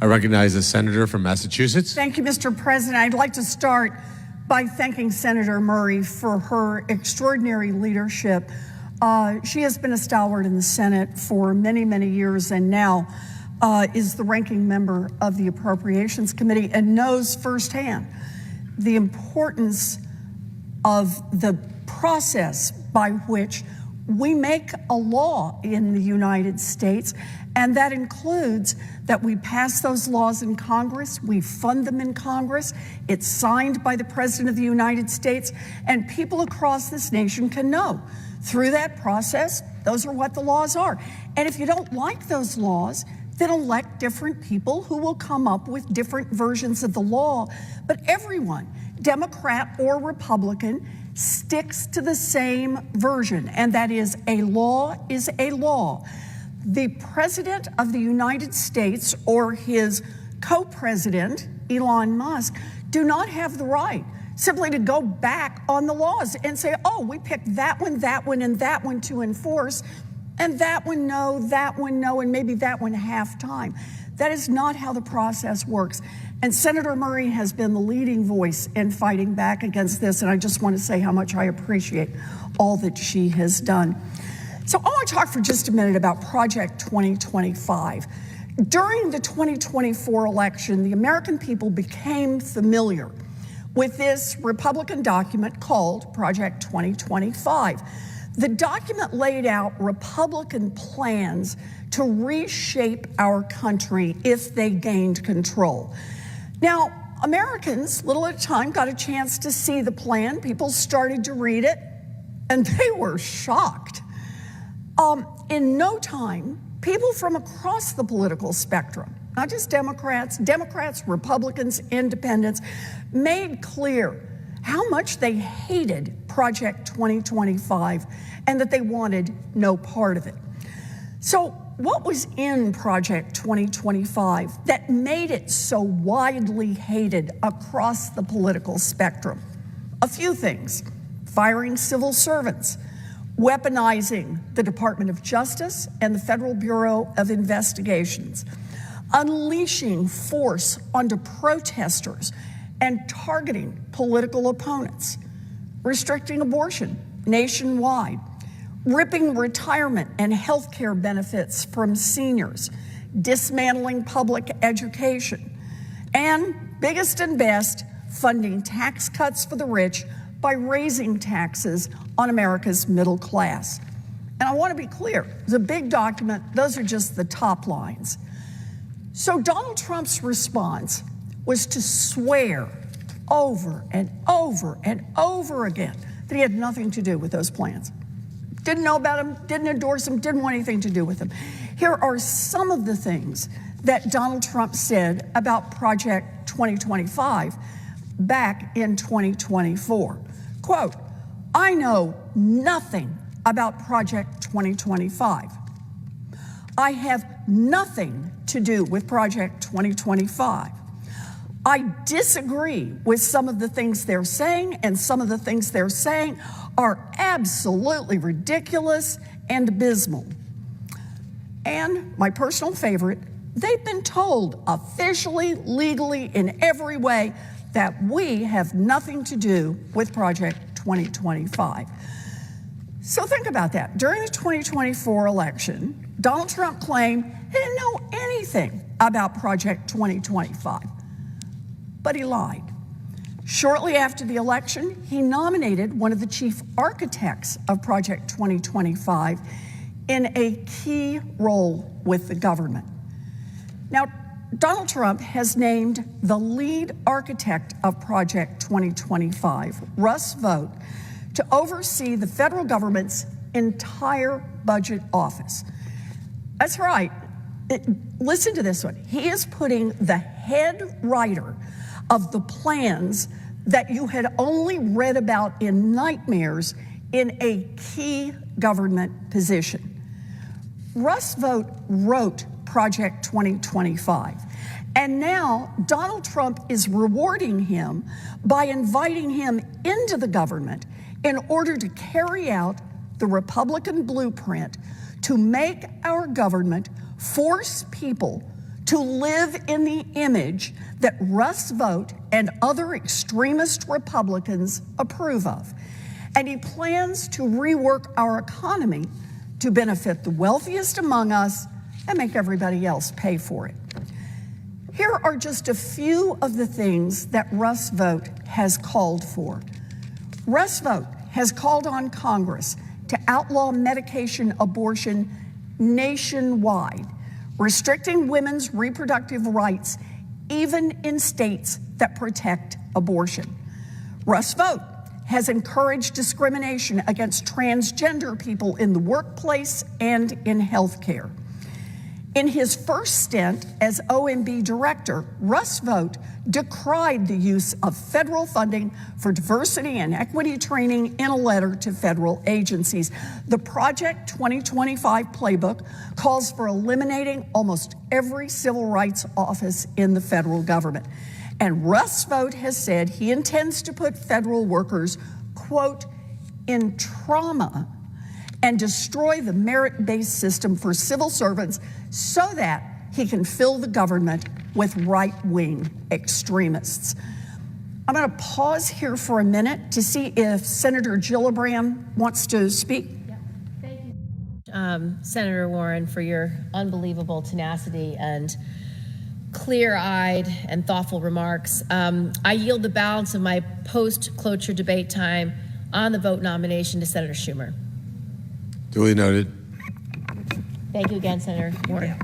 I recognize the senator from Massachusetts. Thank you, Mr. President. I'd like to start by thanking Senator Murray for her extraordinary leadership. She has been a stalwart in the Senate for many, many years, and now is the ranking member of the Appropriations Committee and knows firsthand the importance of the process by which we make a law in the United States, and that includes that we pass those laws in Congress, we fund them in Congress, it's signed by the President of the United States, and people across this nation can know through that process, those are what the laws are. And if you don't like those laws, then elect different people who will come up with different versions of the law. But everyone, Democrat or Republican, sticks to the same version, and that is a law is a law. The President of the United States or his co-president, Elon Musk, do not have the right simply to go back on the laws and say, oh, we picked that one, and that one to enforce, and that one no, and maybe that one half time. That is not how the process works. And Senator Murray has been the leading voice in fighting back against this, and I just want to say how much I appreciate all that she has done. So I want to talk for just a minute about Project 2025. During the 2024 election, the American people became familiar with this Republican document called Project 2025. The document laid out Republican plans to reshape our country if they gained control. Now, Americans, little at a time, got a chance to see the plan. People started to read it, and they were shocked. In no time, people from across the political spectrum, not just Democrats, Republicans, Independents, made clear how much they hated Project 2025 and that they wanted no part of it. So what was in Project 2025 that made it so widely hated across the political spectrum? A few things: firing civil servants, weaponizing the Department of Justice and the Federal Bureau of Investigations, unleashing force onto protesters and targeting political opponents, restricting abortion nationwide, ripping retirement and health care benefits from seniors, dismantling public education, and biggest and best, funding tax cuts for the rich by raising taxes on America's middle class. And I want to be clear, it's a big document, those are just the top lines. So Donald Trump's response was to swear over and over and over again that he had nothing to do with those plans. Didn't know about them, didn't endorse them, didn't want anything to do with them. Here are some of the things that Donald Trump said about Project 2025 back in 2024. Quote, "I know nothing about Project 2025. I have nothing to do with Project 2025. I disagree with some of the things they're saying, and some of the things they're saying are absolutely ridiculous and abysmal." And my personal favorite, they've been told officially, legally, in every way that we have nothing to do with Project 2025. So think about that. During the 2024 election, Donald Trump claimed he didn't know anything about Project 2025, but he lied. Shortly after the election, he nominated one of the chief architects of Project 2025 in a key role with the government. Now, Donald Trump has named the lead architect of Project 2025, Russ Vought, to oversee the federal government's entire budget office. That's right. Listen to this one. He is putting the head writer of the plans that you had only read about in nightmares in a key government position. Russ Vought wrote Project 2025. And now Donald Trump is rewarding him by inviting him into the government in order to carry out the Republican blueprint to make our government force people to live in the image that Russ Vought and other extremist Republicans approve of. And he plans to rework our economy to benefit the wealthiest among us and make everybody else pay for it. Here are just a few of the things that Russ Vought has called for. Russ Vought has called on Congress to outlaw medication abortion nationwide, restricting women's reproductive rights even in states that protect abortion. Russ Vought has encouraged discrimination against transgender people in the workplace and in healthcare. In his first stint as OMB Director, Russ Vought decried the use of federal funding for diversity and equity training in a letter to federal agencies. The Project 2025 playbook calls for eliminating almost every civil rights office in the federal government. And Russ Vought has said he intends to put federal workers, quote, in trauma and destroy the merit-based system for civil servants so that he can fill the government with right-wing extremists. I'm going to pause here for a minute to see if Senator Gillibrand wants to speak. Yeah. Thank you, Senator Warren, for your unbelievable tenacity and clear-eyed and thoughtful remarks. I yield the balance of my post-cloture debate time on the Vought nomination to Senator Schumer. Duly noted. Thank you again, Senator Warren.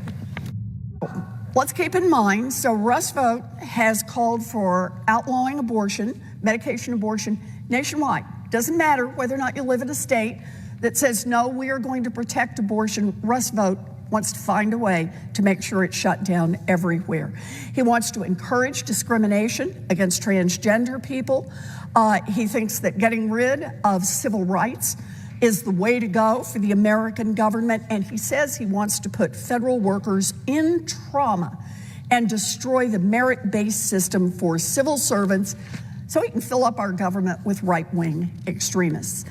Let's keep in mind, so Russ Vought has called for outlawing abortion, medication abortion, nationwide. Doesn't matter whether or not you live in a state that says, no, we are going to protect abortion. Russ Vought wants to find a way to make sure it's shut down everywhere. He wants to encourage discrimination against transgender people. He thinks that getting rid of civil rights is the way to go for the American government, and he says he wants to put federal workers in trauma and destroy the merit-based system for civil servants so he can fill up our government with right-wing extremists.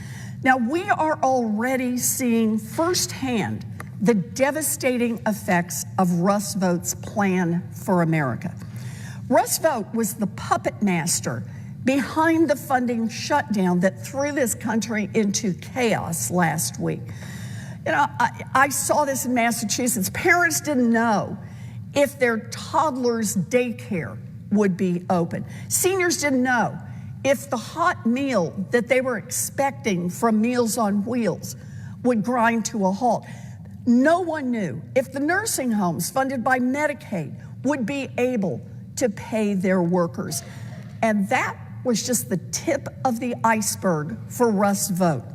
Now, we are already seeing firsthand the devastating effects of Russ Vought's plan for America. Russ Vought was the puppet master behind the funding shutdown that threw this country into chaos last week. You know, I saw this in Massachusetts. Parents didn't know if their toddler's daycare would be open. Seniors didn't know if the hot meal that they were expecting from Meals on Wheels would grind to a halt. No one knew if the nursing homes funded by Medicaid would be able to pay their workers. And that was just the tip of the iceberg for Russ Vought.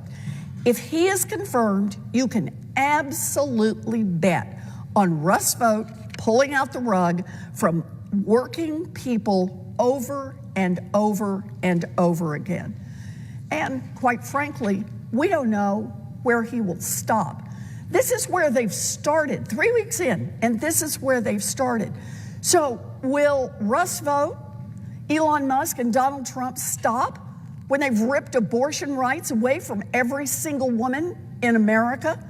If he is confirmed, you can absolutely bet on Russ Vought pulling out the rug from working people over and over and over again. And quite frankly, we don't know where he will stop. This is where they've started, 3 weeks in, and this is where they've started. So will Russ Vought, Elon Musk, and Donald Trump stop when they've ripped abortion rights away from every single woman in America?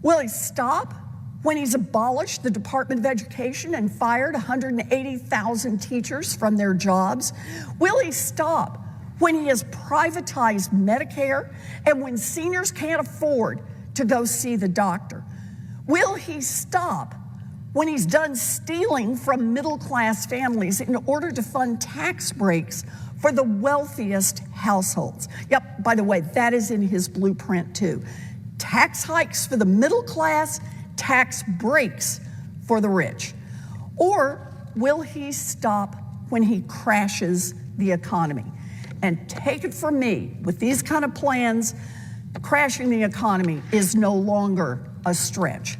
Will he stop when he's abolished the Department of Education and fired 180,000 teachers from their jobs? Will he stop when he has privatized Medicare and when seniors can't afford to go see the doctor? Will he stop when he's done stealing from middle-class families in order to fund tax breaks for the wealthiest households? Yep, by the way, that is in his blueprint too. Tax hikes for the middle class, tax breaks for the rich. Or will he stop when he crashes the economy? And take it from me, with these kind of plans, crashing the economy is no longer a stretch.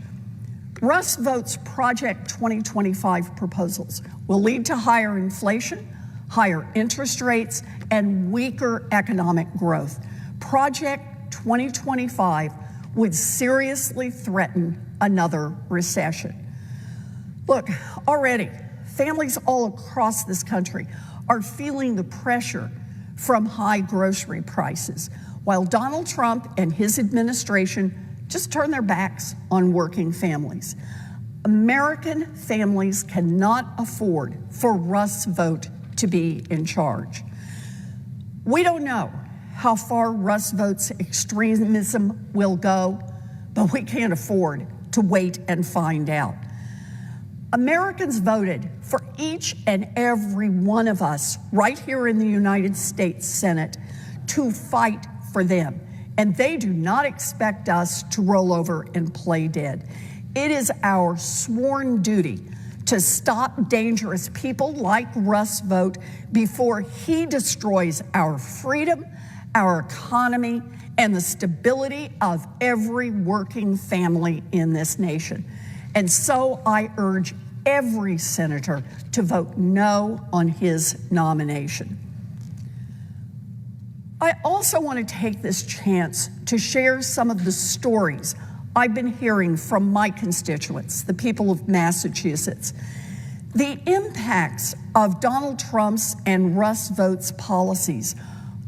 Russ Vought's Project 2025 proposals will lead to higher inflation, higher interest rates, and weaker economic growth. Project 2025 would seriously threaten another recession. Look, already, families all across this country are feeling the pressure from high grocery prices, while Donald Trump and his administration just turn their backs on working families. American families cannot afford for Russ Vought to be in charge. We don't know how far Russ Vought's extremism will go, but we can't afford to wait and find out. Americans voted for each and every one of us right here in the United States Senate to fight for them, and they do not expect us to roll over and play dead. It is our sworn duty to stop dangerous people like Russ Vought before he destroys our freedom, our economy, and the stability of every working family in this nation. And so I urge every senator to vote no on his nomination. I also want to take this chance to share some of the stories I've been hearing from my constituents, the people of Massachusetts. The impacts of Donald Trump's and Russ Vought's policies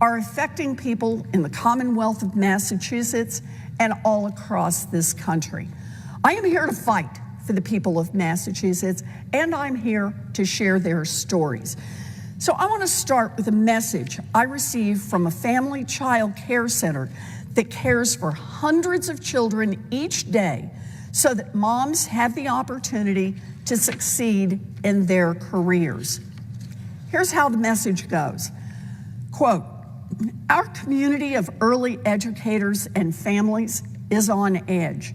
are affecting people in the Commonwealth of Massachusetts and all across this country. I am here to fight for the people of Massachusetts, and I'm here to share their stories. So I want to start with a message I received from a family child care center that cares for hundreds of children each day so that moms have the opportunity to succeed in their careers. Here's how the message goes. Quote, "Our community of early educators and families is on edge.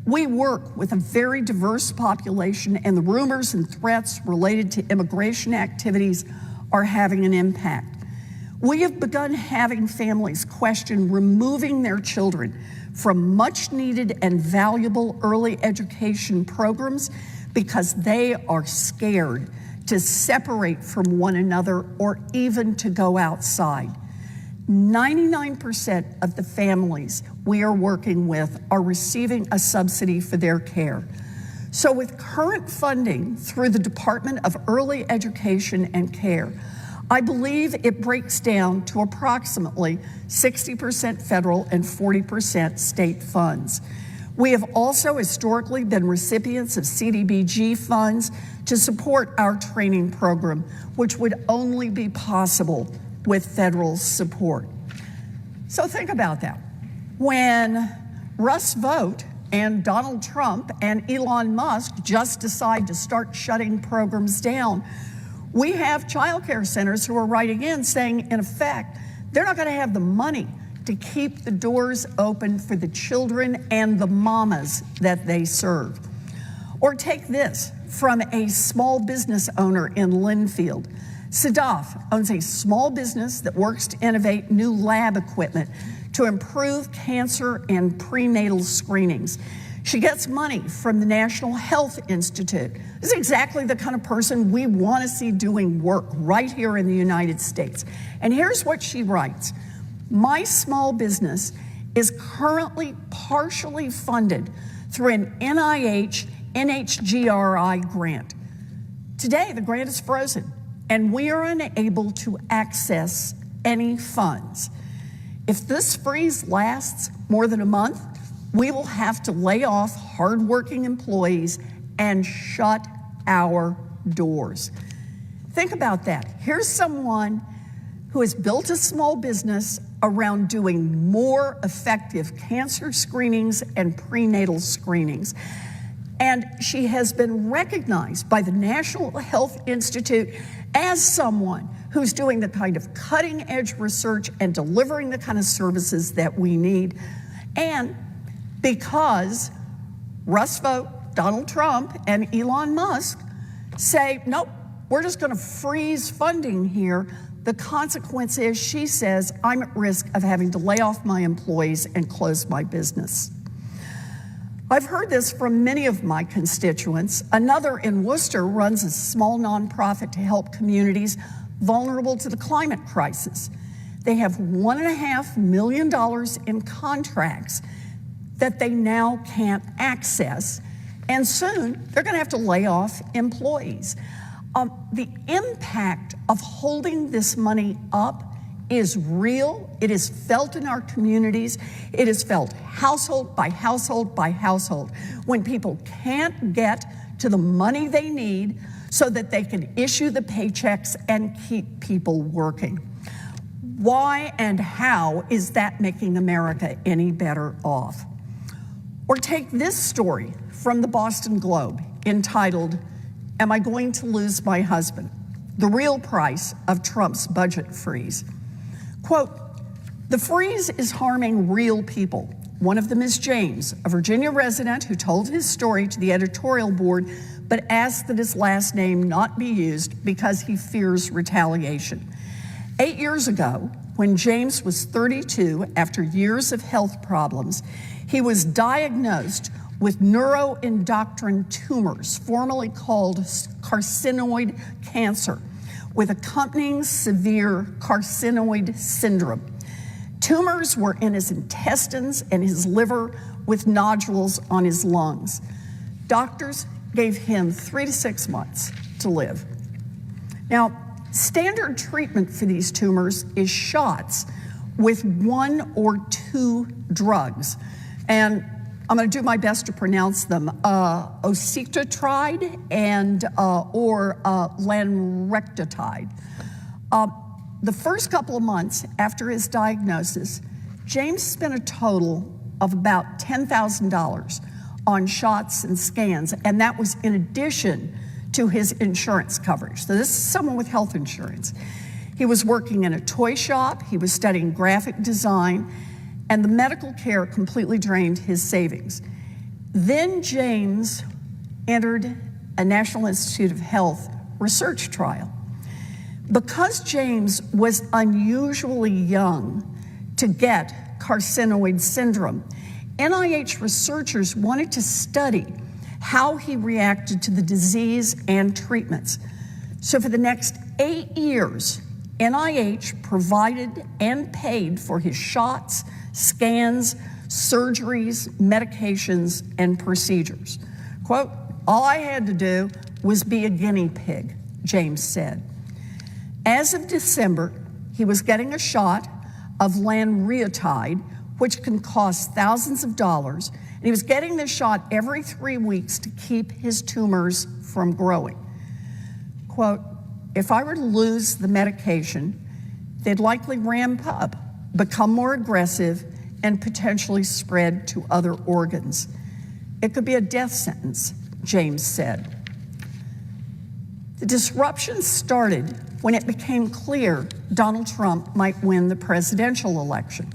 We work with a very diverse population, and the rumors and threats related to immigration activities are having an impact. We have begun having families question removing their children from much needed and valuable early education programs because they are scared to separate from one another or even to go outside. 99% of the families we are working with are receiving a subsidy for their care. So with current funding through the Department of Early Education and Care, I believe it breaks down to approximately 60% federal and 40% state funds. We have also historically been recipients of CDBG funds to support our training program, which would only be possible with federal support. So think about that. When Russ Vought and Donald Trump and Elon Musk just decide to start shutting programs down, we have child care centers who are writing in saying, in effect, they're not going to have the money to keep the doors open for the children and the mamas that they serve. Or take this from a small business owner in Linfield. Sadaf owns a small business that works to innovate new lab equipment to improve cancer and prenatal screenings. She gets money from the National Health Institute. This is exactly the kind of person we want to see doing work right here in the United States. And here's what she writes. My small business is currently partially funded through an NIH NHGRI grant. Today, the grant is frozen, and we are unable to access any funds. If this freeze lasts more than a month, we will have to lay off hardworking employees and shut our doors. Think about that. Here's someone who has built a small business around doing more effective cancer screenings and prenatal screenings. And she has been recognized by the National Health Institute as someone who's doing the kind of cutting edge research and delivering the kind of services that we need. And because Russ Vought, Donald Trump, and Elon Musk say, nope, we're just going to freeze funding here, the consequence is, she says, I'm at risk of having to lay off my employees and close my business. I've heard this from many of my constituents. Another in Worcester runs a small nonprofit to help communities vulnerable to the climate crisis. They have $1.5 million in contracts that they now can't access, and soon they're going to have to lay off employees. The impact of holding this money up is real. It is felt in our communities. It is felt household by household by household when people can't get to the money they need so that they can issue the paychecks and keep people working. Why and how is that making America any better off? Or take this story from the Boston Globe entitled, "Am I Going to Lose My Husband? The Real Price of Trump's Budget Freeze." Quote, "The freeze is harming real people. One of them is James, a Virginia resident who told his story to the editorial board but asked that his last name not be used because he fears retaliation. 8 years ago, when James was 32, after years of health problems, he was diagnosed with neuroendocrine tumors, formerly called carcinoid cancer, with accompanying severe carcinoid syndrome. Tumors were in his intestines and his liver with nodules on his lungs. Doctors gave him 3 to 6 months to live." Now, standard treatment for these tumors is shots with 1 or 2 drugs. And I'm going to do my best to pronounce them, ocetrotide and or lanrectotide. The first couple of months after his diagnosis, James spent a total of about $10,000 on shots and scans, and that was in addition to his insurance coverage. So this is someone with health insurance. He was working in a toy shop, he was studying graphic design, and the medical care completely drained his savings. Then James entered a National Institute of Health research trial. Because James was unusually young to get carcinoid syndrome, NIH researchers wanted to study how he reacted to the disease and treatments. So for the next 8 years, NIH provided and paid for his shots, scans, surgeries, medications, and procedures. Quote, "All I had to do was be a guinea pig," James said. As of December, he was getting a shot of lanrectotide, which can cost thousands of dollars, and he was getting this shot every 3 weeks to keep his tumors from growing. Quote, "If I were to lose the medication, they'd likely ramp up, become more aggressive, and potentially spread to other organs. It could be a death sentence," James said. The disruption started when it became clear Donald Trump might win the presidential election.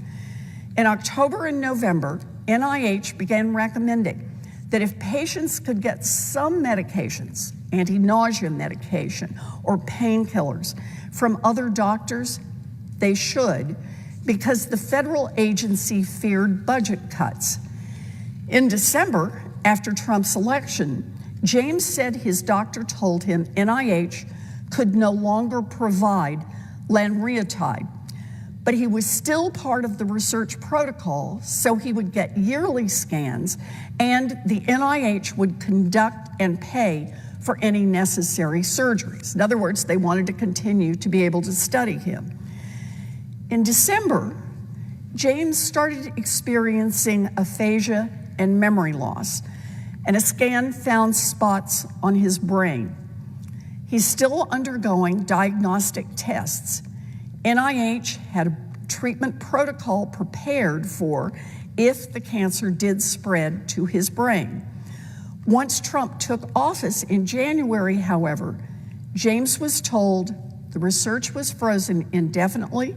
In October and November, NIH began recommending that if patients could get some medications, anti-nausea medication or painkillers, from other doctors, they should, because the federal agency feared budget cuts. In December, after Trump's election, James said his doctor told him NIH could no longer provide lanrectotide, but he was still part of the research protocol, so he would get yearly scans, and the NIH would conduct and pay for any necessary surgeries. In other words, they wanted to continue to be able to study him. In December, James started experiencing aphasia and memory loss, and a scan found spots on his brain. He's still undergoing diagnostic tests. NIH had a treatment protocol prepared for if the cancer did spread to his brain. Once Trump took office in January, however, James was told the research was frozen indefinitely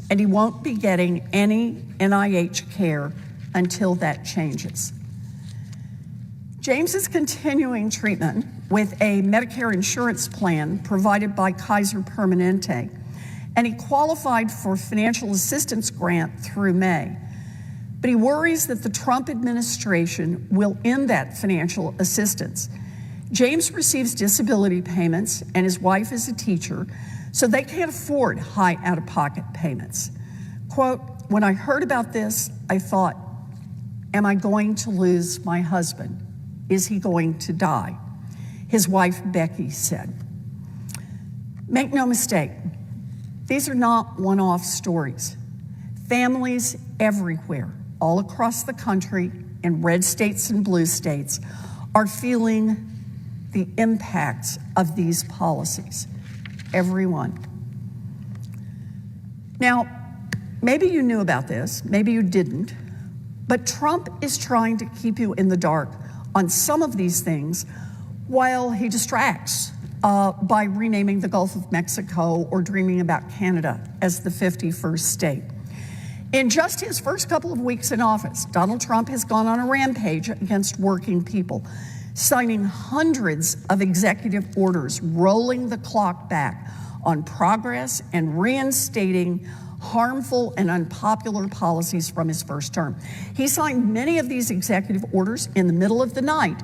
and he won't be getting any NIH care until that changes. James is continuing treatment with a Medicare insurance plan provided by Kaiser Permanente, and he qualified for financial assistance grant through May. But he worries that the Trump administration will end that financial assistance. James receives disability payments, and his wife is a teacher, so they can't afford high out-of-pocket payments. Quote, "When I heard about this, I thought, am I going to lose my husband? Is he going to die?" His wife, Becky, said. Make no mistake, These are not one-off stories. Families everywhere, all across the country, in red states and blue states, are feeling the impacts of these policies. Everyone. Now, maybe you knew about this, maybe you didn't, but Trump is trying to keep you in the dark on some of these things while he distracts by renaming the Gulf of Mexico or dreaming about Canada as the 51st state. In just his first couple of weeks in office, Donald Trump has gone on a rampage against working people, signing hundreds of executive orders, rolling the clock back on progress and reinstating harmful and unpopular policies from his first term. He signed many of these executive orders in the middle of the night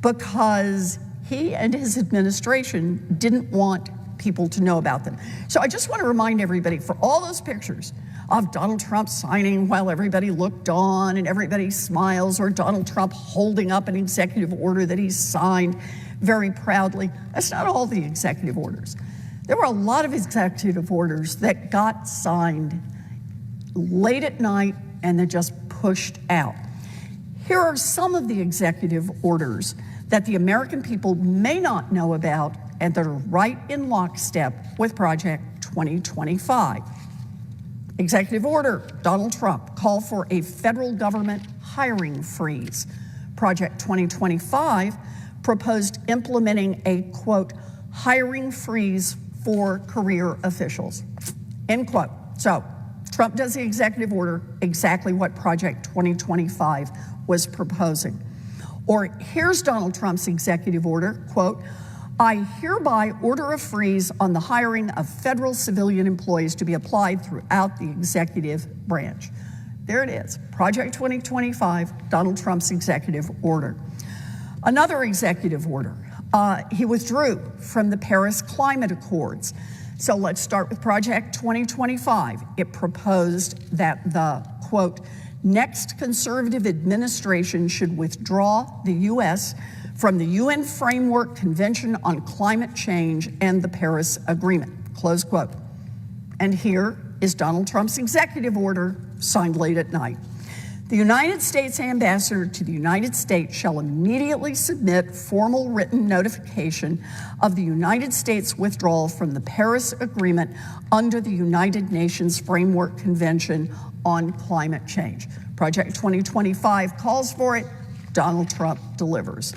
because he and his administration didn't want people to know about them. So I just want to remind everybody, for all those pictures of Donald Trump signing while everybody looked on and everybody smiles, or Donald Trump holding up an executive order that he signed very proudly, that's not all the executive orders. There were a lot of executive orders that got signed late at night and then just pushed out. Here are some of the executive orders that the American people may not know about and that are right in lockstep with Project 2025. Executive Order, Donald Trump, call for a federal government hiring freeze. Project 2025 proposed implementing a, quote, hiring freeze for career officials, end quote. So Trump does the executive order, exactly what Project 2025 was proposing. Or here's Donald Trump's executive order, quote, I hereby order a freeze on the hiring of federal civilian employees to be applied throughout the executive branch. There it is, Project 2025, Donald Trump's executive order. Another executive order, he withdrew from the Paris Climate Accords. So let's start with Project 2025. It proposed that the, quote, next conservative administration should withdraw the U.S. from the UN Framework Convention on Climate Change and the Paris Agreement, close quote. And here is Donald Trump's executive order, signed late at night. The United States ambassador to the United States shall immediately submit formal written notification of the United States withdrawal from the Paris Agreement under the United Nations Framework Convention on Climate Change. Project 2025 calls for it. Donald Trump delivers.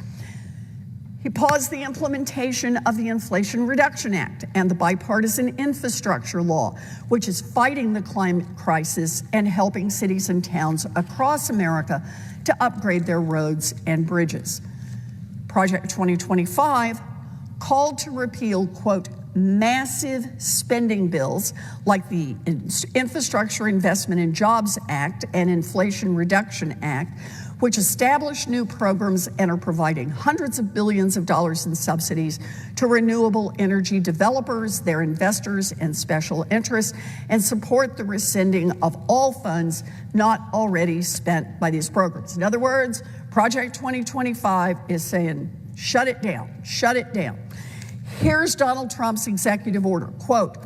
He paused the implementation of the Inflation Reduction Act and the bipartisan infrastructure law, which is fighting the climate crisis and helping cities and towns across America to upgrade their roads and bridges. Project 2025 called to repeal, quote, massive spending bills like the Infrastructure Investment and Jobs Act and Inflation Reduction Act, which establish new programs and are providing hundreds of billions of dollars in subsidies to renewable energy developers, their investors, and special interests, and support the rescinding of all funds not already spent by these programs. In other words, Project 2025 is saying, shut it down, shut it down. Here's Donald Trump's executive order, quote,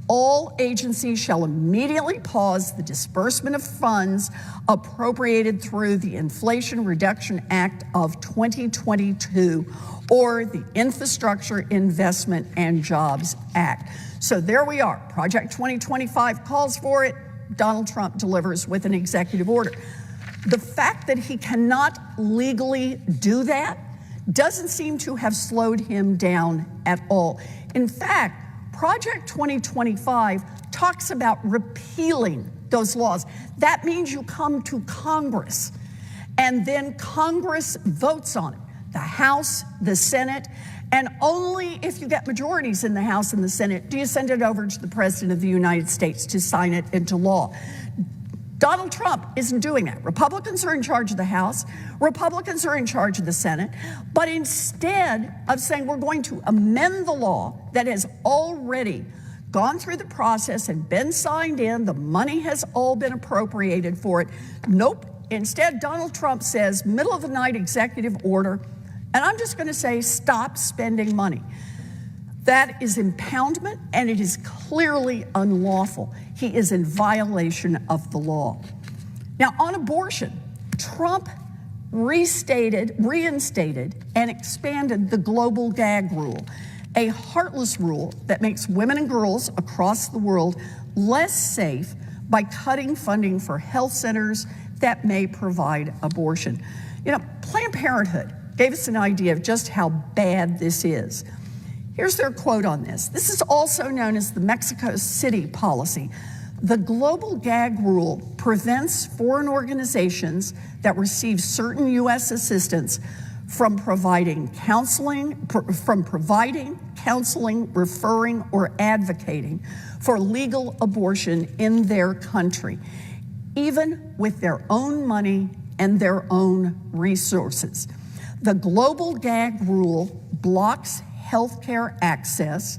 all agencies shall immediately pause the disbursement of funds appropriated through the Inflation Reduction Act of 2022 or the Infrastructure Investment and Jobs Act. So there we are. Project 2025 calls for it. Donald Trump delivers with an executive order. The fact that he cannot legally do that doesn't seem to have slowed him down at all. In fact, Project 2025 talks about repealing those laws. That means you come to Congress, and then Congress votes on it. The House, the Senate, and only if you get majorities in the House and the Senate do you send it over to the President of the United States to sign it into law. Donald Trump isn't doing that. Republicans are in charge of the House. Republicans are in charge of the Senate. But instead of saying we're going to amend the law that has already gone through the process and been signed in, the money has all been appropriated for it. Nope. Instead, Donald Trump says, middle of the night executive order, and I'm just going to say, stop spending money. That is impoundment, and it is clearly unlawful. He is in violation of the law. Now, on abortion, Trump reinstated, and expanded the global gag rule, a heartless rule that makes women and girls across the world less safe by cutting funding for health centers that may provide abortion. You know, Planned Parenthood gave us an idea of just how bad this is. Here's their quote on this. This is also known as the Mexico City policy. The global gag rule prevents foreign organizations that receive certain U.S. assistance from providing counseling, referring, or advocating for legal abortion in their country, even with their own money and their own resources. The global gag rule blocks healthcare access,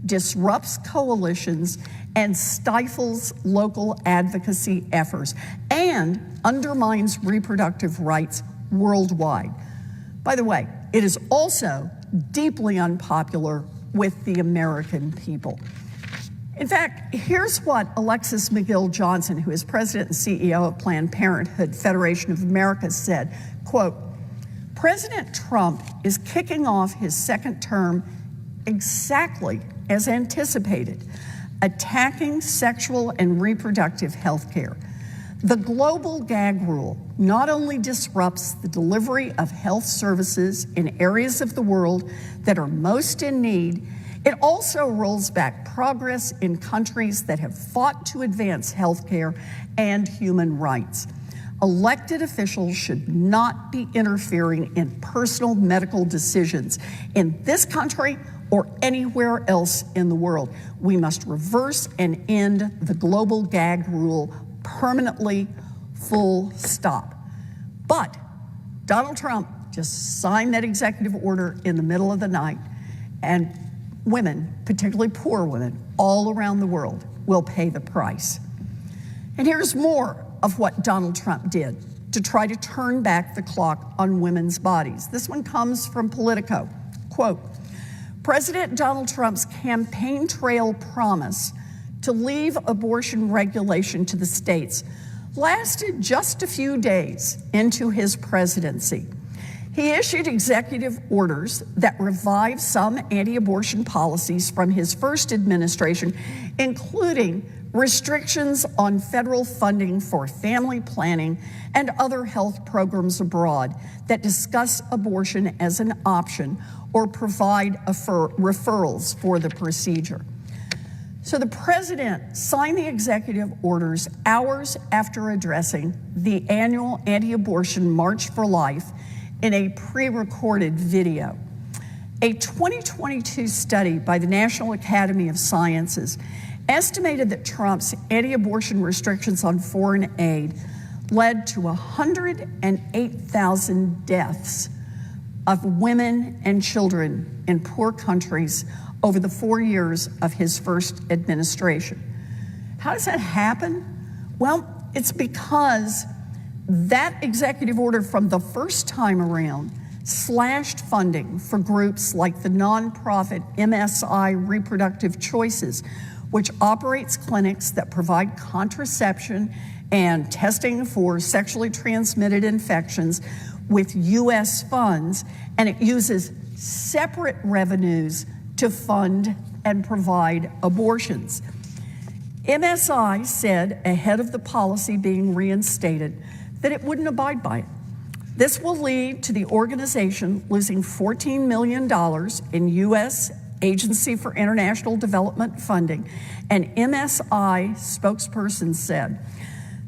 disrupts coalitions, and stifles local advocacy efforts, and undermines reproductive rights worldwide. By the way, it is also deeply unpopular with the American people. In fact, here's what Alexis McGill Johnson, who is president and CEO of Planned Parenthood Federation of America, said, quote, "President Trump is kicking off his second term exactly as anticipated, attacking sexual and reproductive health care. The global gag rule not only disrupts the delivery of health services in areas of the world that are most in need, it also rolls back progress in countries that have fought to advance health care and human rights. Elected officials should not be interfering in personal medical decisions in this country or anywhere else in the world. We must reverse and end the global gag rule permanently, full stop." But Donald Trump just signed that executive order in the middle of the night, and women, particularly poor women, all around the world will pay the price. And here's more of what Donald Trump did to try to turn back the clock on women's bodies. This one comes from Politico. Quote, "President Donald Trump's campaign trail promise to leave abortion regulation to the states lasted just a few days into his presidency. He issued executive orders that revived some anti-abortion policies from his first administration, including restrictions on federal funding for family planning and other health programs abroad that discuss abortion as an option or provide referrals for the procedure." So the president signed the executive orders hours after addressing the annual anti-abortion March for Life in a pre-recorded video. A 2022 study by the National Academy of Sciences estimated that Trump's anti-abortion restrictions on foreign aid led to 108,000 deaths of women and children in poor countries over the 4 years of his first administration. How does that happen? Well, it's because that executive order from the first time around slashed funding for groups like the nonprofit MSI Reproductive Choices, which operates clinics that provide contraception and testing for sexually transmitted infections with U.S. funds, and it uses separate revenues to fund and provide abortions. MSI said ahead of the policy being reinstated that it wouldn't abide by it. This will lead to the organization losing $14 million in U.S. Agency for International Development funding, and MSI spokesperson said,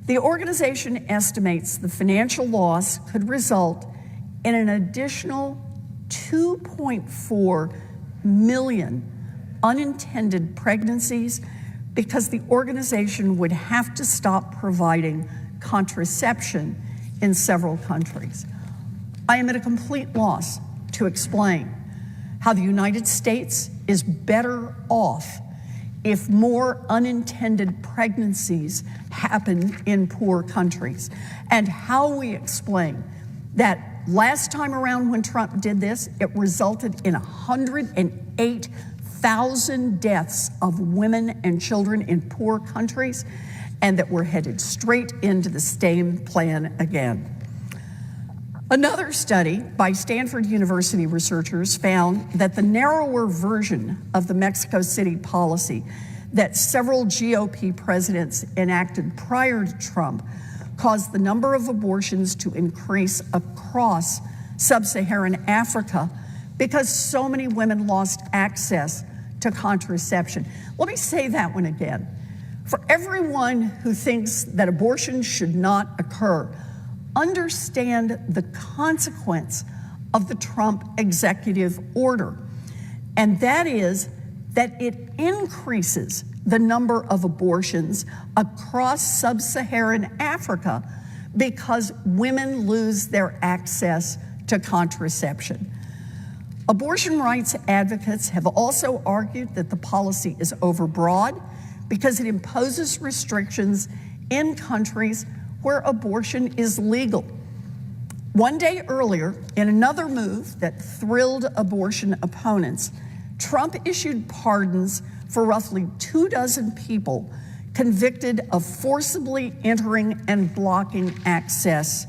"The organization estimates the financial loss could result in an additional 2.4 million unintended pregnancies because the organization would have to stop providing contraception in several countries." I am at a complete loss to explain how the United States is better off if more unintended pregnancies happen in poor countries, and how we explain that last time around when Trump did this, it resulted in 108 1,000 deaths of women and children in poor countries, and that we're headed straight into the same plan again. Another study by Stanford University researchers found that the narrower version of the Mexico City policy that several GOP presidents enacted prior to Trump caused the number of abortions to increase across sub-Saharan Africa because so many women lost access to contraception. Let me say that one again. For everyone who thinks that abortion should not occur, understand the consequence of the Trump executive order, and that is that it increases the number of abortions across sub-Saharan Africa because women lose their access to contraception. Abortion rights advocates have also argued that the policy is overbroad because it imposes restrictions in countries where abortion is legal. One day earlier, in another move that thrilled abortion opponents, Trump issued pardons for roughly 24 people convicted of forcibly entering and blocking access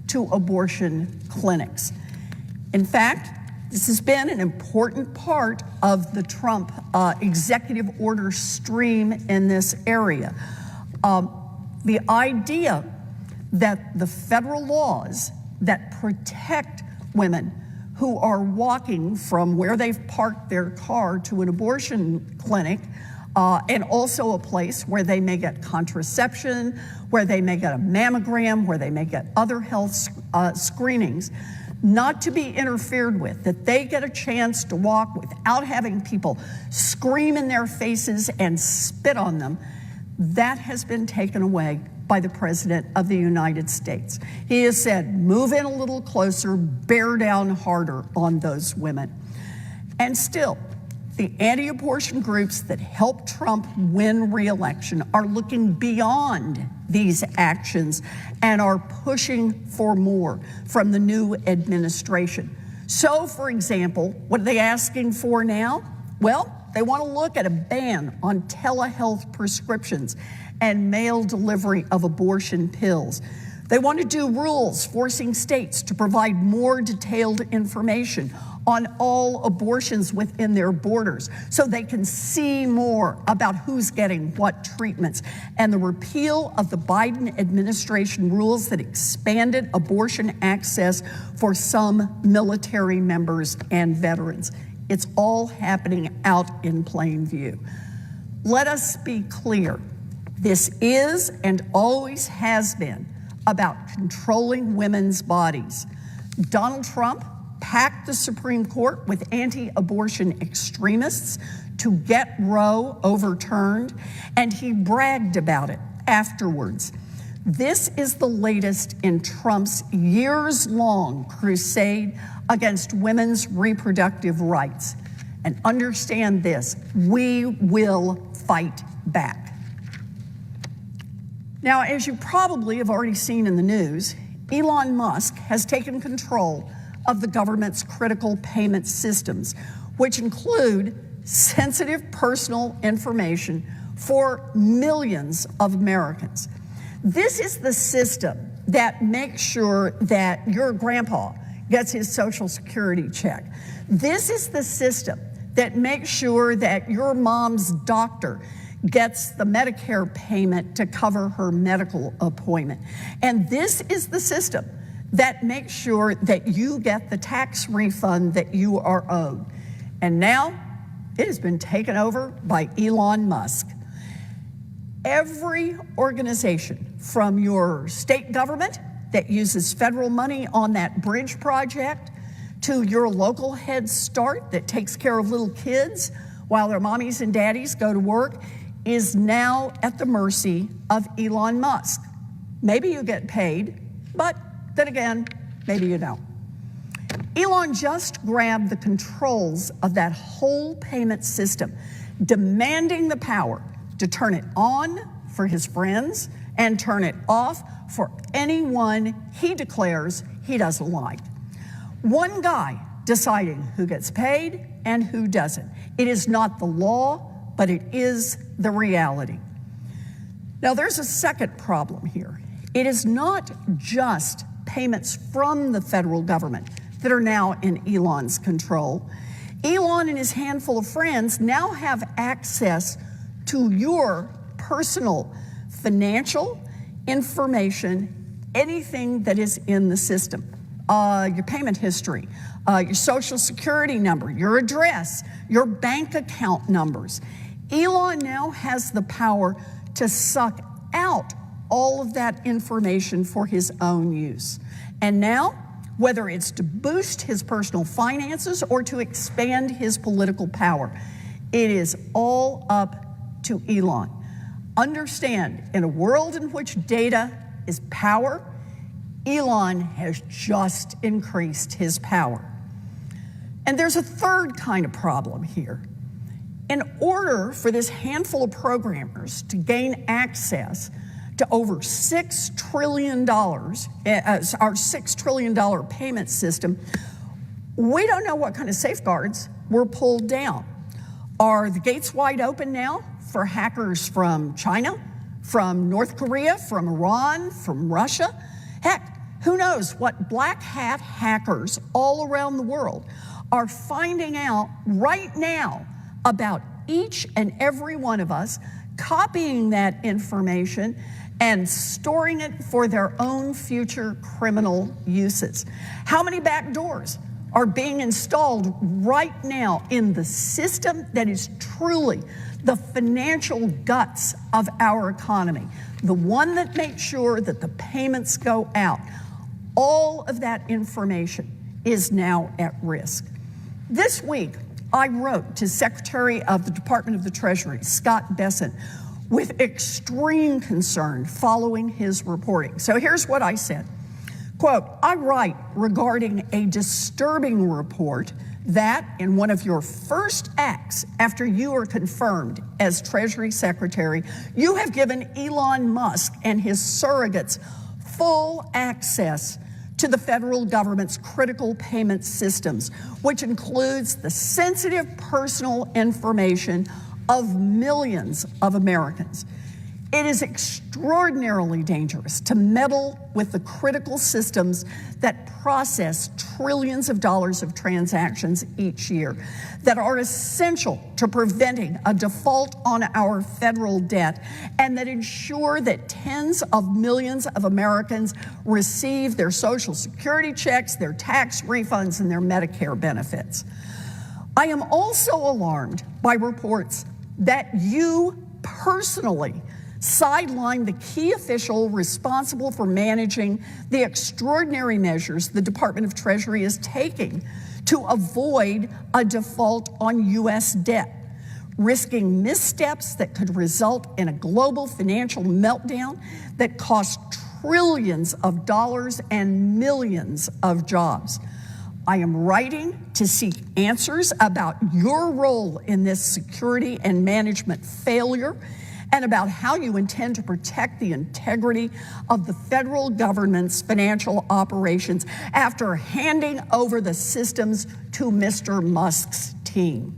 to abortion clinics. In fact, this has been an important part of the Trump executive order stream in this area. The idea that the federal laws that protect women who are walking from where they've parked their car to an abortion clinic, and also a place where they may get contraception, where they may get a mammogram, where they may get other health screenings, not to be interfered with, that they get a chance to walk without having people scream in their faces and spit on them, that has been taken away by the President of the United States. He has said, move in a little closer, bear down harder on those women. And still, the anti-abortion groups that helped Trump win re-election are looking beyond these actions and are pushing for more from the new administration. So, for example, what are they asking for now? Well, they want to look at a ban on telehealth prescriptions and mail delivery of abortion pills. They want to do rules forcing states to provide more detailed information on all abortions within their borders so they can see more about who's getting what treatments, and the repeal of the Biden administration rules that expanded abortion access for some military members and veterans. It's all happening out in plain view. Let us be clear. This is and always has been about controlling women's bodies. Donald Trump packed the Supreme Court with anti-abortion extremists to get Roe overturned, and he bragged about it afterwards. This is the latest in Trump's years-long crusade against women's reproductive rights. And understand this, we will fight back. Now, as you probably have already seen in the news, Elon Musk has taken control of the government's critical payment systems, which include sensitive personal information for millions of Americans. This is the system that makes sure that your grandpa gets his Social Security check. This is the system that makes sure that your mom's doctor gets the Medicare payment to cover her medical appointment. And this is the system that makes sure that you get the tax refund that you are owed. And now it has been taken over by Elon Musk. Every organization from your state government that uses federal money on that bridge project to your local Head Start that takes care of little kids while their mommies and daddies go to work is now at the mercy of Elon Musk. Maybe you get paid, but then again, maybe you don't. Elon just grabbed the controls of that whole payment system, demanding the power to turn it on for his friends and turn it off for anyone he declares he doesn't like. One guy deciding who gets paid and who doesn't. It is not the law, but it is the reality. Now, there's a second problem here. It is not just payments from the federal government that are now in Elon's control. Elon and his handful of friends now have access to your personal financial information, anything that is in the system. Your payment history, your social security number, your address, your bank account numbers. Elon now has the power to suck out all of that information for his own use. And now, whether it's to boost his personal finances or to expand his political power, it is all up to Elon. Understand, in a world in which data is power, Elon has just increased his power. And there's a third kind of problem here. In order for this handful of programmers to gain access to over $6 trillion, our $6 trillion payment system, we don't know what kind of safeguards were pulled down. Are the gates wide open now for hackers from China, from North Korea, from Iran, from Russia? Heck, who knows what black hat hackers all around the world are finding out right now about each and every one of us, copying that information and storing it for their own future criminal uses. How many back doors are being installed right now in the system that is truly the financial guts of our economy, the one that makes sure that the payments go out? All of that information is now at risk. This week, I wrote to Secretary of the Department of the Treasury, Scott Bessent, with extreme concern following his reporting. So here's what I said. Quote, I write regarding a disturbing report that in one of your first acts after you were confirmed as Treasury Secretary, you have given Elon Musk and his surrogates full access to the federal government's critical payment systems, which includes the sensitive personal information of millions of Americans. It is extraordinarily dangerous to meddle with the critical systems that process trillions of dollars of transactions each year that are essential to preventing a default on our federal debt and that ensure that tens of millions of Americans receive their Social Security checks, their tax refunds, and their Medicare benefits. I am also alarmed by reports that you personally sidelined the key official responsible for managing the extraordinary measures the Department of Treasury is taking to avoid a default on U.S. debt, risking missteps that could result in a global financial meltdown that costs trillions of dollars and millions of jobs. I am writing to seek answers about your role in this security and management failure and about how you intend to protect the integrity of the federal government's financial operations after handing over the systems to Mr. Musk's team.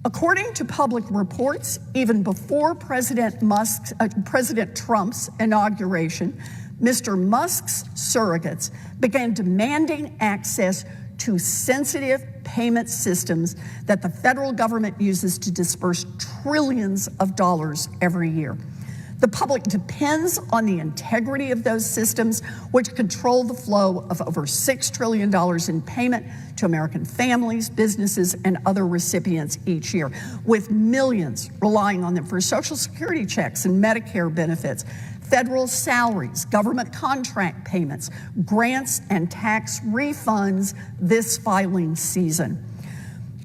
According to public reports, even before President Trump's inauguration, Mr. Musk's surrogates began demanding access to sensitive payment systems that the federal government uses to disperse trillions of dollars every year. The public depends on the integrity of those systems, which control the flow of over $6 trillion in payment to American families, businesses, and other recipients each year, with millions relying on them for Social Security checks and Medicare benefits, federal salaries, government contract payments, grants, and tax refunds this filing season.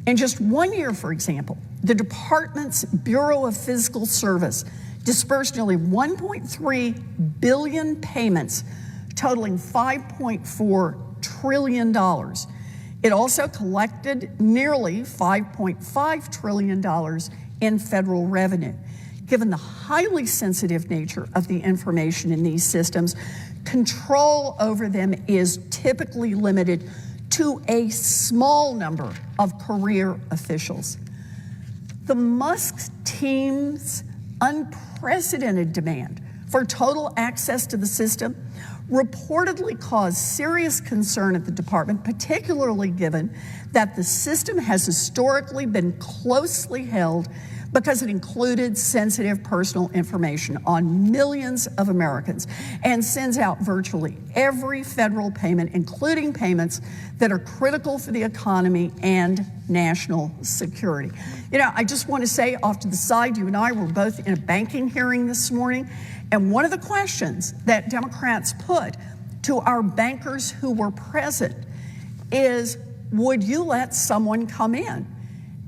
In just 1 year, for example, the department's Bureau of Fiscal Service dispersed nearly 1.3 billion payments totaling $5.4 trillion. It also collected nearly $5.5 trillion in federal revenue. Given the highly sensitive nature of the information in these systems, control over them is typically limited to a small number of career officials. The Musk team's unprecedented demand for total access to the system reportedly caused serious concern at the department, particularly given that the system has historically been closely held because it included sensitive personal information on millions of Americans and sends out virtually every federal payment, including payments that are critical for the economy and national security. You know, I just want to say off to the side, you and I were both in a banking hearing this morning, and one of the questions that Democrats put to our bankers who were present is, would you let someone come in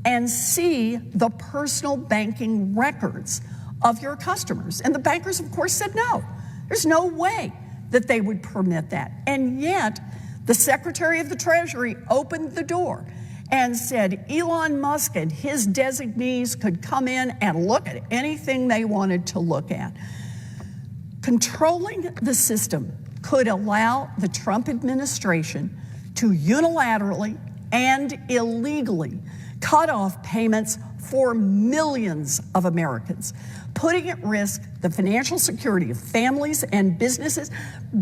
and see the personal banking records of your customers? And the bankers, of course, said no. There's no way that they would permit that. And yet, the Secretary of the Treasury opened the door and said Elon Musk and his designees could come in and look at anything they wanted to look at. Controlling the system could allow the Trump administration to unilaterally and illegally cut off payments for millions of Americans, putting at risk the financial security of families and businesses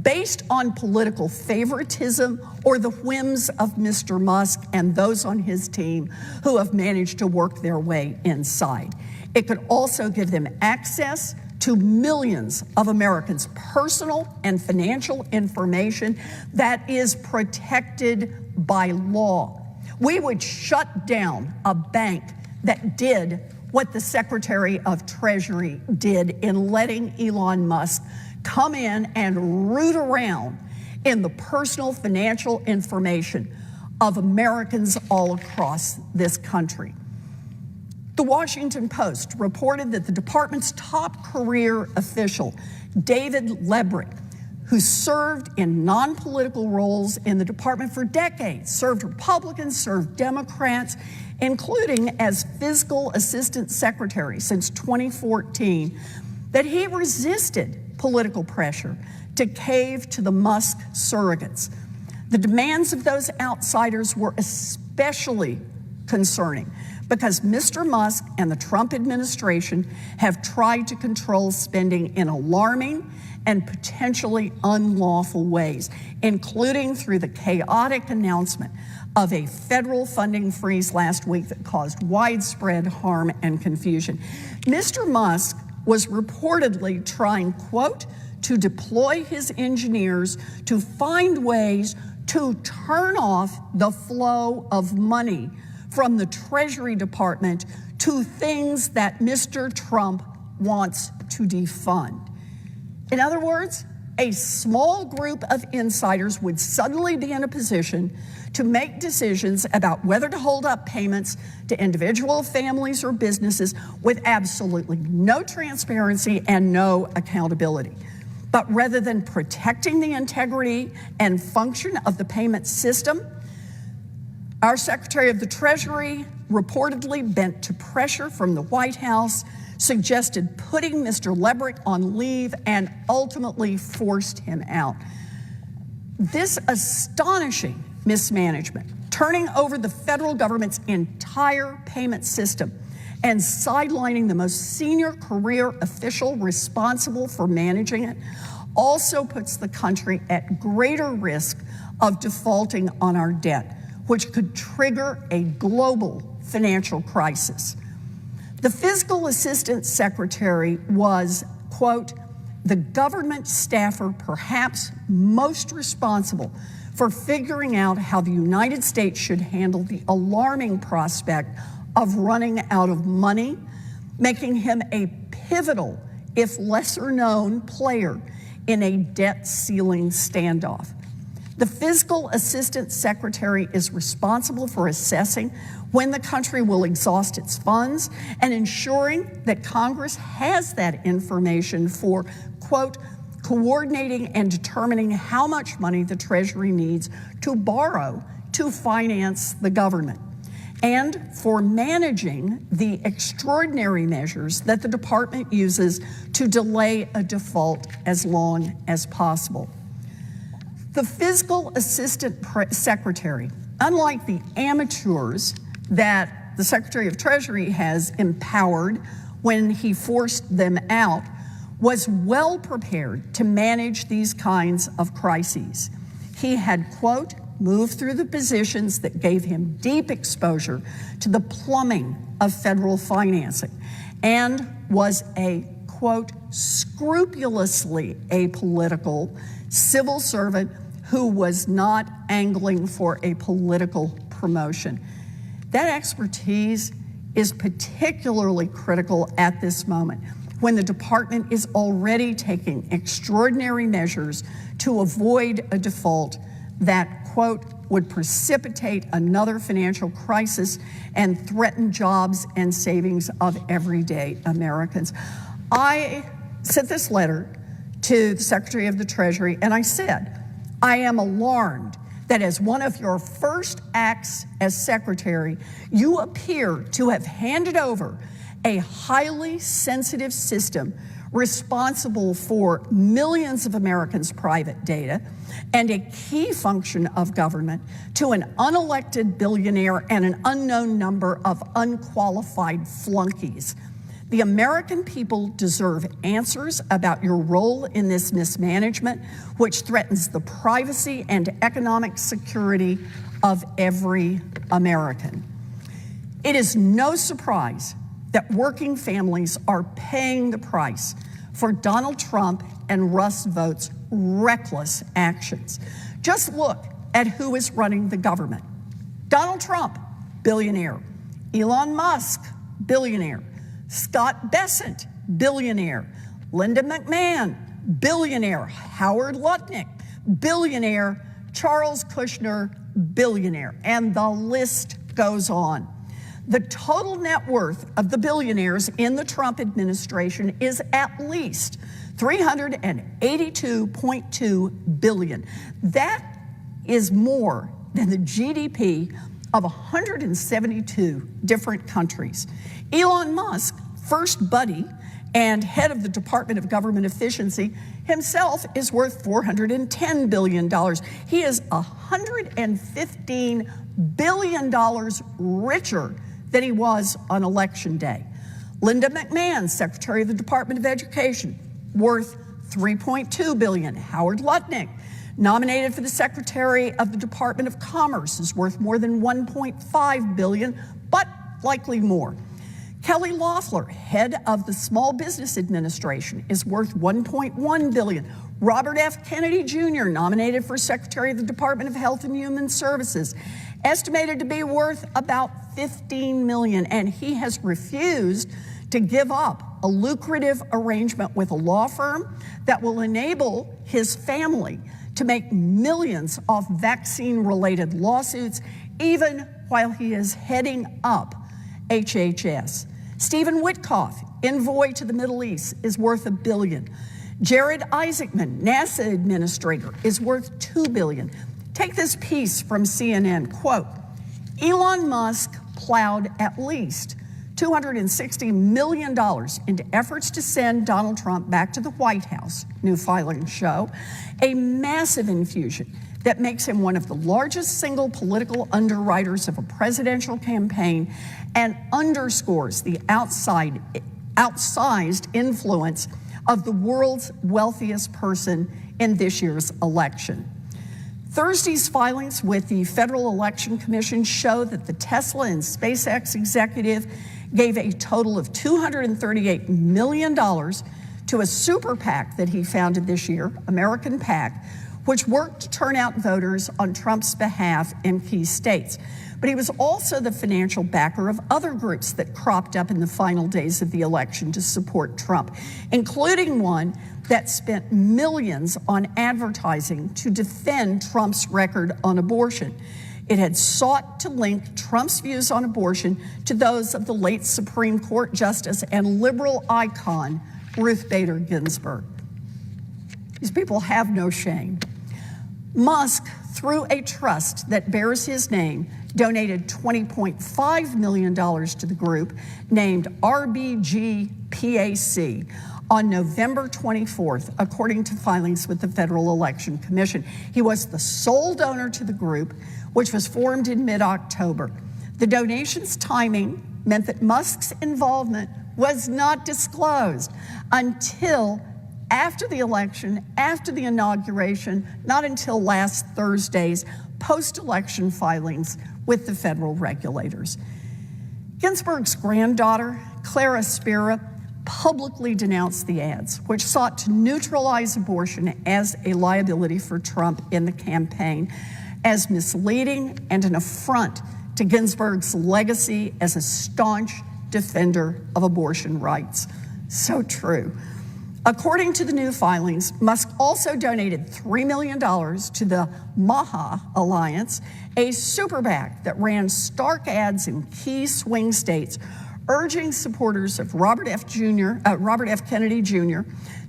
based on political favoritism or the whims of Mr. Musk and those on his team who have managed to work their way inside. It could also give them access to millions of Americans' personal and financial information that is protected by law. We would shut down a bank that did what the Secretary of Treasury did in letting Elon Musk come in and root around in the personal financial information of Americans all across this country. The Washington Post reported that the department's top career official, David Lebrick, who served in non-political roles in the department for decades, served Republicans, served Democrats, including as fiscal assistant secretary since 2014, that he resisted political pressure to cave to the Musk surrogates. The demands of those outsiders were especially concerning because Mr. Musk and the Trump administration have tried to control spending in alarming and potentially unlawful ways, including through the chaotic announcement of a federal funding freeze last week that caused widespread harm and confusion. Mr. Musk was reportedly trying, quote, to deploy his engineers to find ways to turn off the flow of money from the Treasury Department to things that Mr. Trump wants to defund. In other words, a small group of insiders would suddenly be in a position to make decisions about whether to hold up payments to individual families or businesses with absolutely no transparency and no accountability. But rather than protecting the integrity and function of the payment system, our Secretary of the Treasury reportedly bent to pressure from the White House, suggested putting Mr. Lebrick on leave, and ultimately forced him out. This astonishing mismanagement, turning over the federal government's entire payment system and sidelining the most senior career official responsible for managing it, also puts the country at greater risk of defaulting on our debt, which could trigger a global financial crisis. The fiscal assistant secretary was, quote, the government staffer perhaps most responsible for figuring out how the United States should handle the alarming prospect of running out of money, making him a pivotal, if lesser known, player in a debt ceiling standoff. The fiscal assistant secretary is responsible for assessing when the country will exhaust its funds and ensuring that Congress has that information for, quote, coordinating and determining how much money the Treasury needs to borrow to finance the government, and for managing the extraordinary measures that the department uses to delay a default as long as possible. The fiscal assistant secretary, unlike the amateurs that the Secretary of Treasury has empowered when he forced them out, was well prepared to manage these kinds of crises. He had, quote, moved through the positions that gave him deep exposure to the plumbing of federal financing and was a, quote, scrupulously apolitical civil servant who was not angling for a political promotion. That expertise is particularly critical at this moment, when the department is already taking extraordinary measures to avoid a default that, quote, would precipitate another financial crisis and threaten jobs and savings of everyday Americans. I sent this letter to the Secretary of the Treasury, and I said, I am alarmed that as one of your first acts as Secretary, you appear to have handed over a highly sensitive system responsible for millions of Americans' private data and a key function of government to an unelected billionaire and an unknown number of unqualified flunkies. The American people deserve answers about your role in this mismanagement, which threatens the privacy and economic security of every American. It is no surprise that working families are paying the price for Donald Trump and Russ Vought's reckless actions. Just look at who is running the government. Donald Trump, billionaire. Elon Musk, billionaire. Scott Bessent, billionaire. Linda McMahon, billionaire. Howard Lutnick, billionaire. Charles Kushner, billionaire. And the list goes on. The total net worth of the billionaires in the Trump administration is at least $382.2 billion. That is more than the GDP of 172 different countries. Elon Musk, first buddy and head of the Department of Government Efficiency, himself is worth $410 billion. He is $115 billion richer than he was on election day. Linda McMahon, Secretary of the Department of Education, worth $3.2 billion. Howard Lutnick, nominated for the Secretary of the Department of Commerce, is worth more than $1.5 billion, but likely more. Kelly Loeffler, head of the Small Business Administration, is worth $1.1 billion. Robert F. Kennedy Jr., nominated for Secretary of the Department of Health and Human Services, estimated to be worth about $15 million, and he has refused to give up a lucrative arrangement with a law firm that will enable his family to make millions off vaccine-related lawsuits, even while he is heading up HHS. Stephen Witkoff, envoy to the Middle East, is worth $1 billion. Jared Isaacman, NASA administrator, is worth $2 billion. Take this piece from CNN, quote, Elon Musk plowed at least $260 million into efforts to send Donald Trump back to the White House, new filings show, a massive infusion that makes him one of the largest single political underwriters of a presidential campaign and underscores the outsized influence of the world's wealthiest person in this year's election. Thursday's filings with the Federal Election Commission show that the Tesla and SpaceX executive gave a total of $238 million to a super PAC that he founded this year, American PAC, which worked to turn out voters on Trump's behalf in key states. But he was also the financial backer of other groups that cropped up in the final days of the election to support Trump, including one that spent millions on advertising to defend Trump's record on abortion. It had sought to link Trump's views on abortion to those of the late Supreme Court Justice and liberal icon, Ruth Bader Ginsburg. These people have no shame. Musk, through a trust that bears his name, donated $20.5 million to the group named RBG PAC, on November 24th, according to filings with the Federal Election Commission. He was the sole donor to the group, which was formed in mid-October. The donation's timing meant that Musk's involvement was not disclosed until after the election, after the inauguration, not until last Thursday's post-election filings with the federal regulators. Ginsburg's granddaughter, Clara Spira, publicly denounced the ads, which sought to neutralize abortion as a liability for Trump in the campaign, as misleading and an affront to Ginsburg's legacy as a staunch defender of abortion rights. So true. According to the new filings, Musk also donated $3 million to the MAHA Alliance, a super PAC that ran stark ads in key swing states, urging supporters of Robert F. Kennedy Jr.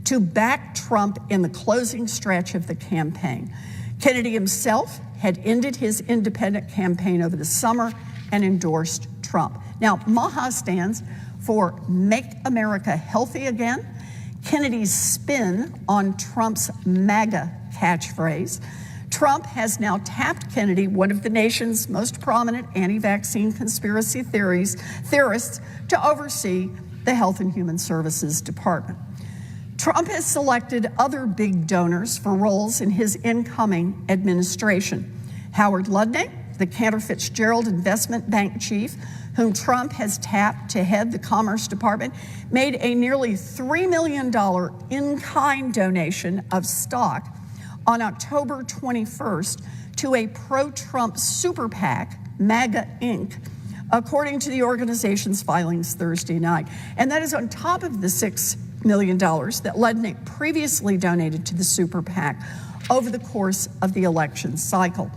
to back Trump in the closing stretch of the campaign. Kennedy himself had ended his independent campaign over the summer and endorsed Trump. Now, MAHA stands for Make America Healthy Again, Kennedy's spin on Trump's MAGA catchphrase. Trump has now tapped Kennedy, one of the nation's most prominent anti-vaccine conspiracy theorists, to oversee the Health and Human Services Department. Trump has selected other big donors for roles in his incoming administration. Howard Lutnick, the Cantor Fitzgerald Investment Bank chief, whom Trump has tapped to head the Commerce Department, made a nearly $3 million in-kind donation of stock on October 21st to a pro-Trump super PAC, MAGA Inc., according to the organization's filings Thursday night. And that is on top of the $6 million that Lutnick previously donated to the super PAC over the course of the election cycle.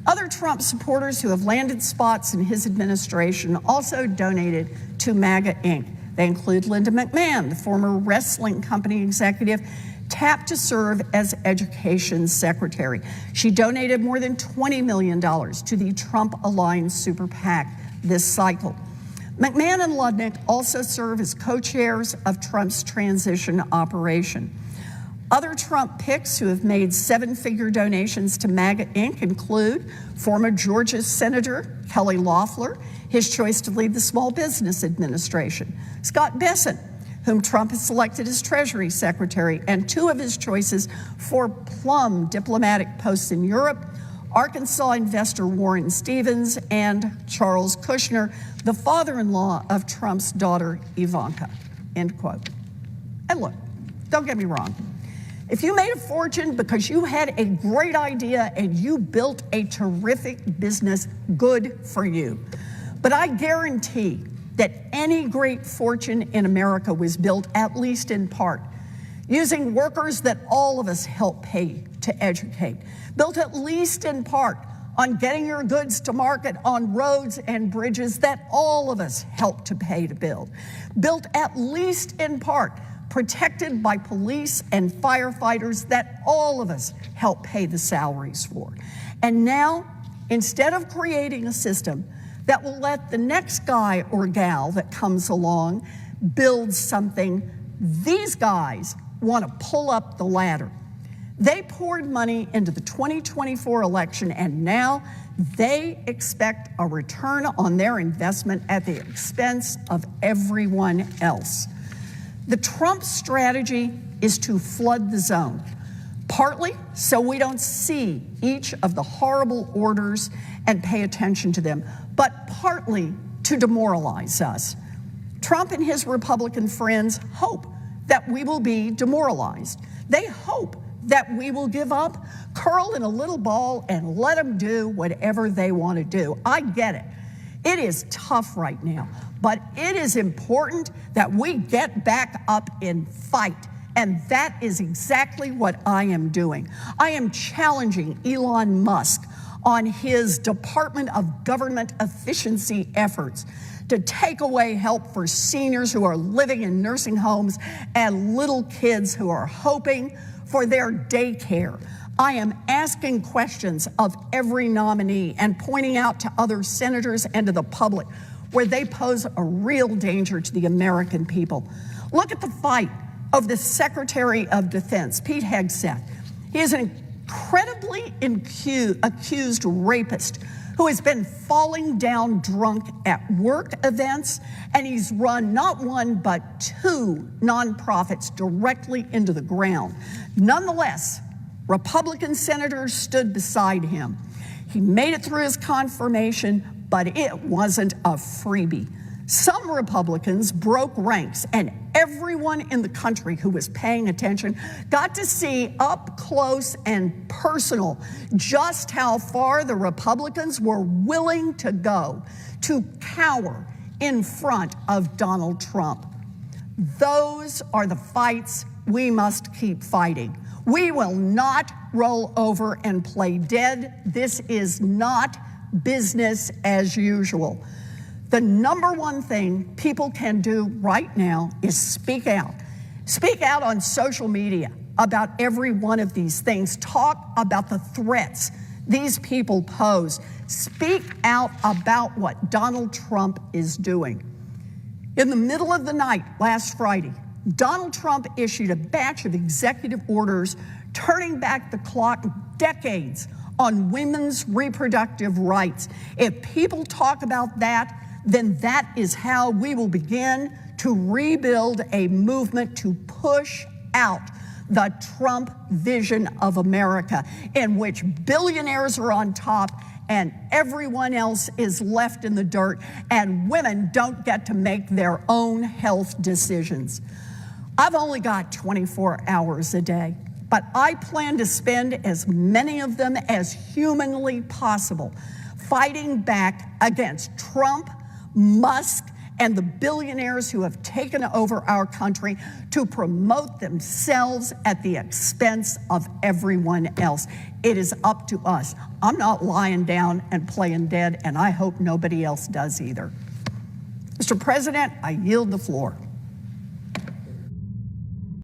Other Trump supporters who have landed spots in his administration also donated to MAGA Inc. They include Linda McMahon, the former wrestling company executive, tapped to serve as education secretary. She donated more than $20 million to the Trump-aligned super PAC this cycle. McMahon and Lutnick also serve as co-chairs of Trump's transition operation. Other Trump picks who have made seven-figure donations to MAGA Inc. include former Georgia Senator Kelly Loeffler, his choice to lead the Small Business Administration, Scott Bessent, whom Trump has selected as Treasury Secretary, and two of his choices for plum diplomatic posts in Europe, Arkansas investor Warren Stevens and Charles Kushner, the father-in-law of Trump's daughter Ivanka, end quote. And look, don't get me wrong. If you made a fortune because you had a great idea and you built a terrific business, good for you. But I guarantee that any great fortune in America was built, at least in part, using workers that all of us help pay to educate, built at least in part on getting your goods to market on roads and bridges that all of us help to pay to build, built at least in part protected by police and firefighters that all of us help pay the salaries for. And now, instead of creating a system that will let the next guy or gal that comes along build something, these guys want to pull up the ladder. They poured money into the 2024 election, and now they expect a return on their investment at the expense of everyone else. The Trump strategy is to flood the zone, partly so we don't see each of the horrible orders and pay attention to them, but partly to demoralize us. Trump and his Republican friends hope that we will be demoralized. They hope that we will give up, curl in a little ball, and let them do whatever they want to do. I get it. It is tough right now, but it is important that we get back up and fight. And that is exactly what I am doing. I am challenging Elon Musk on his Department of Government efficiency efforts to take away help for seniors who are living in nursing homes and little kids who are hoping for their daycare. I am asking questions of every nominee and pointing out to other senators and to the public where they pose a real danger to the American people. Look at the fight of the Secretary of Defense, Pete Hegseth. He is an incredibly accused rapist who has been falling down drunk at work events, and he's run not one but two nonprofits directly into the ground. Nonetheless, Republican senators stood beside him. He made it through his confirmation, but it wasn't a freebie. Some Republicans broke ranks, and everyone in the country who was paying attention got to see up close and personal just how far the Republicans were willing to go to cower in front of Donald Trump. Those are the fights we must keep fighting. We will not roll over and play dead. This is not business as usual. The number one thing people can do right now is speak out. Speak out on social media about every one of these things. Talk about the threats these people pose. Speak out about what Donald Trump is doing. In the middle of the night last Friday, Donald Trump issued a batch of executive orders turning back the clock decades on women's reproductive rights. If people talk about that, then that is how we will begin to rebuild a movement to push out the Trump vision of America, in which billionaires are on top and everyone else is left in the dirt, and women don't get to make their own health decisions. I've only got 24 hours a day, but I plan to spend as many of them as humanly possible fighting back against Trump, Musk, and the billionaires who have taken over our country to promote themselves at the expense of everyone else. It is up to us. I'm not lying down and playing dead, and I hope nobody else does either. Mr. President, I yield the floor.